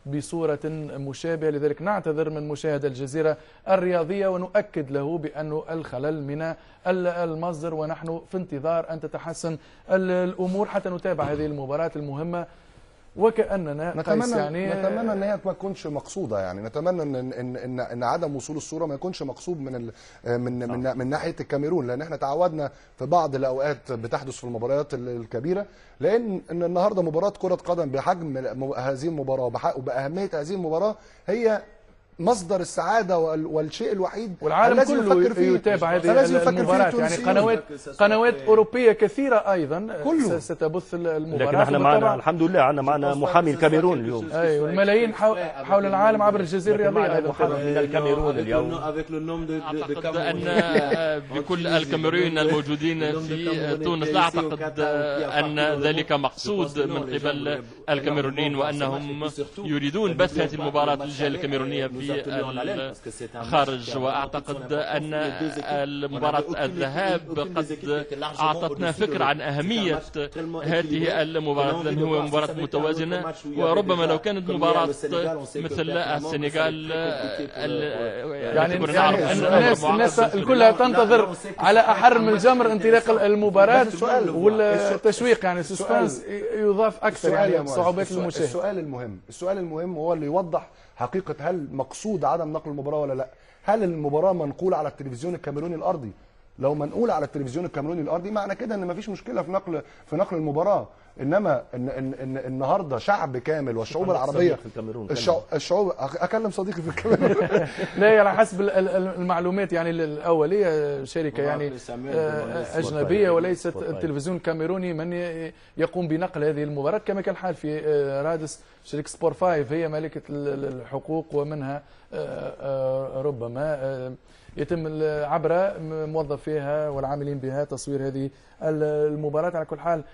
بصورة مشابهة. لذلك نعتذر من مشاهد الجزيرة الرياضية ونؤكد له بأن الخلل من المصدر، ونحن في انتظار أن تتحسن الأمور حتى نتابع هذه المباراة المهمة. وكأننا نتمنى ان هي ما تكونش مقصوده، يعني نتمنى ان عدم وصول الصوره ما يكونش مقصود من ناحيه الكاميرون، لان احنا تعودنا في بعض الاوقات بتحدث في المباريات الكبيره، لان النهارده مباراه كره قدم بحجم هذه المباراه وباهميه هذه المباراه هي مصدر السعاده والشيء الوحيد والعالم كله يتابع هذه المباراة. يعني قنوات أوروبية كثيرة أيضا ستبث المباراة، لكن احنا معنا الحمد لله عندنا محامي الكاميرون اليوم. ايوه، الملايين حول العالم عبر الجزيرة الرياضية ايضا من الكاميرون اليوم. اعتقد ان بكل الكاميريين الموجودين في تونس لا اعتقد ان ذلك مقصود من قبل الكاميرونيين، وانهم يريدون بث هذه المباراة للجهة الكاميرونية في الخارج. واعتقد ان المباراة الذهاب قد اعطتنا فكرة عن اهمية هذه المباراة، لان هو مباراة متوازنة، وربما لو كانت مباراة مثل السنغال يعني الناس كلها تنتظر على احر من الجمر انطلاق المباراة والتشويق، يعني السسبانس يضاف اكثر يعني صعوبات المشاهد. السؤال المهم هو اللي يوضح حقيقة هل مقصود عدم نقل المباراة ولا لا؟ هل المباراة منقولة على التلفزيون الكاميروني الأرضي؟ لو منقولة على التلفزيون الكاميروني الأرضي معنى كده إن مفيش مشكلة في نقل المباراة، إنما إن النهارده شعب كامل والشعوب العربية الشعوب أكلم صديقي في الكاميرون لا، على حسب المعلومات يعني الأولية شركة يعني أجنبية وليست التلفزيون الكاميروني من يقوم بنقل هذه المباراة، كما كان الحال في رادس. شركة سبور 5 هي مالكة الحقوق، ومنها ربما يتم عبر موظفيها والعاملين بها تصوير هذه المباراة. على كل حال